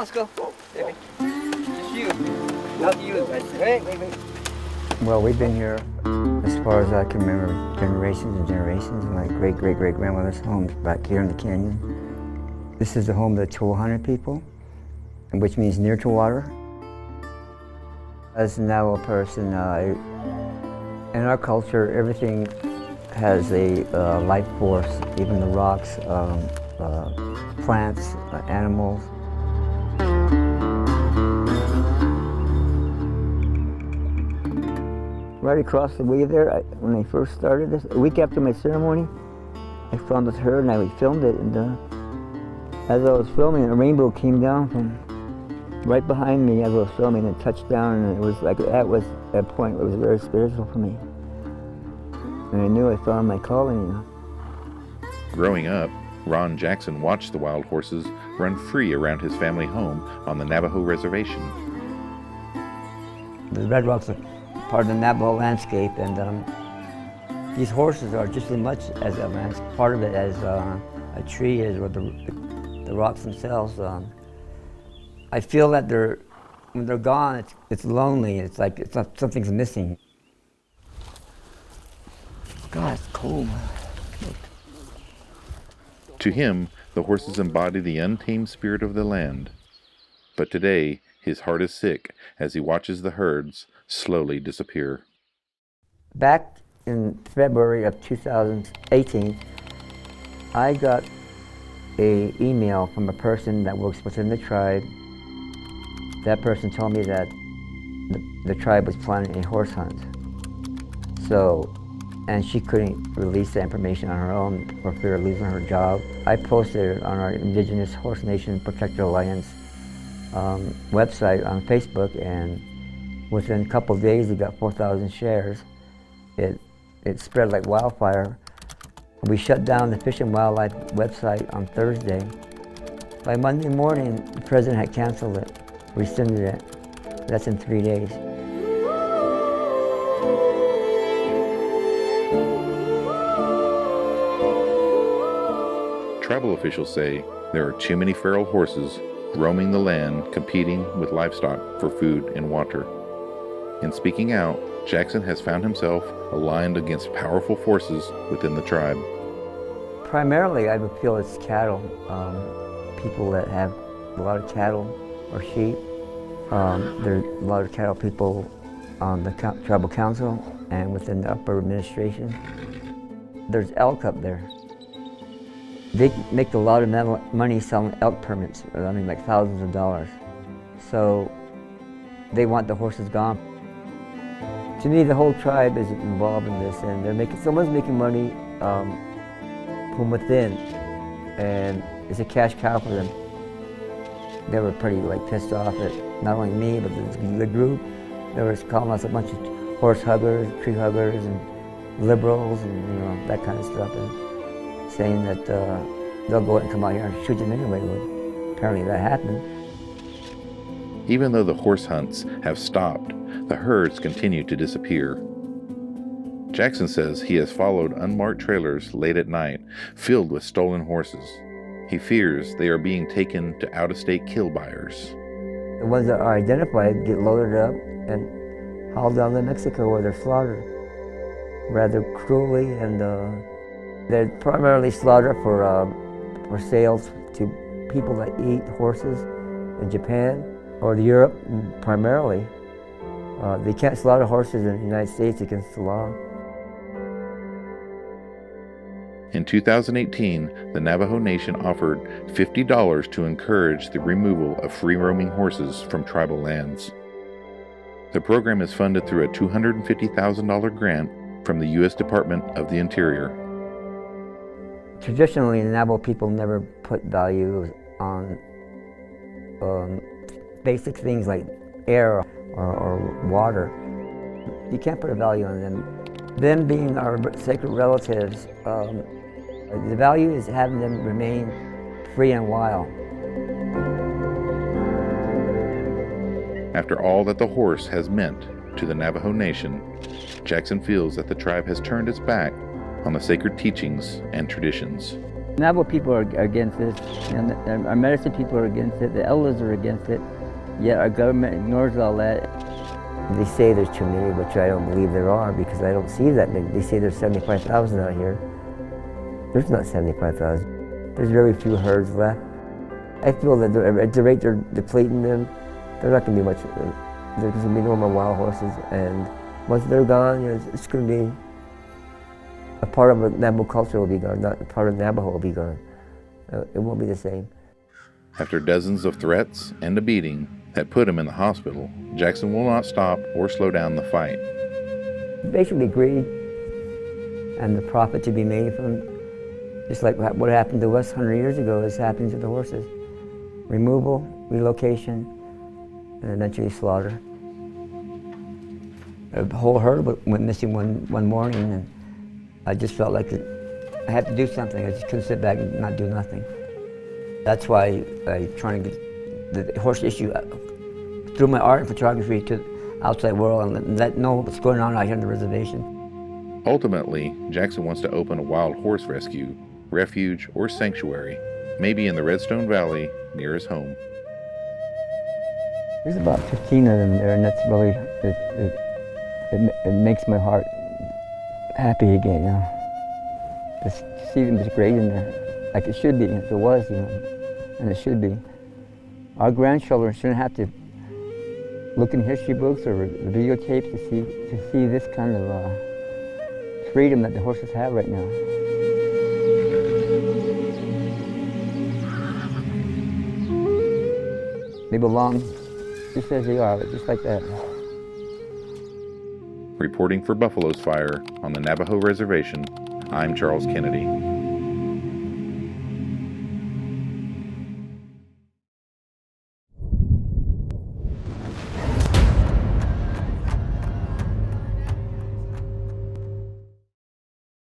let's go. Baby. Just you. Not you. Wait. Well, we've been here as far as I can remember, generations and generations. My great-great-great-grandmother's home back here in the canyon. This is the home of the Toahani people, which means near to water. As a Navajo person, in our culture, everything has a life force, even the rocks, plants, animals. Right across the way there, when I first started this, a week after my ceremony, I found this herd and I filmed it. And as I was filming, a rainbow came down from right behind me as I was filming and touched down, and it was like, that was a point where it was very spiritual for me. And I knew I found my calling, you know. Growing up, Ron Jackson watched the wild horses run free around his family home on the Navajo reservation. The Red Rocks are part of the Navajo landscape, and these horses are just as much as a landscape, part of it as a tree is, or the rocks themselves. I feel that when they're gone, it's lonely. It's like something's missing. God, it's cold. To him, the horses embody the untamed spirit of the land. But today, his heart is sick as he watches the herds slowly disappear. Back in February of 2018, I got an email from a person that works within the tribe. That person told me that the tribe was planning a horse hunt. And she couldn't release the information on her own for fear of losing her job. I posted it on our Indigenous Horse Nation Protector Alliance website on Facebook, and within a couple of days it got 4,000 shares. It spread like wildfire. We shut down the Fish and Wildlife website on Thursday. By Monday morning, the president had canceled it, rescinded it. That's in 3 days. Tribal officials say there are too many feral horses roaming the land, competing with livestock for food and water. In speaking out, Jackson has found himself aligned against powerful forces within the tribe. Primarily, I would feel it's cattle. People that have a lot of cattle or sheep. There are a lot of cattle people on the tribal council and within the upper administration. There's elk up there. They make a lot of money selling elk permits, I mean like thousands of dollars. So they want the horses gone. To me, the whole tribe is involved in this, and someone's making money from within, and it's a cash cow for them. They were pretty pissed off at not only me, but the group. They were calling us a bunch of horse huggers, tree huggers, and liberals, and that kind of stuff. And saying that they'll go and come out here and shoot them anyway. Well, apparently that happened. Even though the horse hunts have stopped, the herds continue to disappear. Jackson says he has followed unmarked trailers late at night, filled with stolen horses. He fears they are being taken to out-of-state kill buyers. The ones that are identified get loaded up and hauled down to Mexico, where they're slaughtered rather cruelly, and they're primarily slaughtered for sales to people that eat horses in Japan or Europe primarily. They can't slaughter horses in the United States against the law. In 2018, the Navajo Nation offered $50 to encourage the removal of free-roaming horses from tribal lands. The program is funded through a $250,000 grant from the U.S. Department of the Interior. Traditionally, the Navajo people never put value on basic things like air or water. You can't put a value on them. Them being our sacred relatives, the value is having them remain free and wild. After all that the horse has meant to the Navajo Nation, Jackson feels that the tribe has turned its back on the sacred teachings and traditions. Navajo people are against this, and our medicine people are against it, the elders are against it, yet our government ignores all that. They say there's too many, which I don't believe there are, because I don't see that many. They say there's 75,000 out here. There's not 75,000. There's very few herds left. I feel that at the rate they're depleting them, they're not going to be much. There's going to be no more wild horses, and once they're gone, it's going to be a part of the Navajo culture will be gone, not a part of Navajo will be gone. It won't be the same. After dozens of threats and a beating that put him in the hospital, Jackson will not stop or slow down the fight. Basically greed and the profit to be made from, just like what happened to us 100 years ago is happening to the horses. Removal, relocation, and eventually slaughter. The whole herd went missing one morning, and I just felt like I had to do something. I just couldn't sit back and not do nothing. That's why I'm trying to get the horse issue through my art and photography to the outside world and let know what's going on out here on the reservation. Ultimately, Jackson wants to open a wild horse rescue, refuge, or sanctuary, maybe in the Redstone Valley near his home. There's about 15 of them there, and that's really, it makes my heart happy again, you know. Just to see them just grazing there, like it should be, if it was, you know, and it should be. Our grandchildren shouldn't have to look in history books or videotapes to see this kind of freedom that the horses have right now. They belong just as they are, just like that. Reporting for Buffalo's Fire on the Navajo Reservation, I'm Charles Kennedy.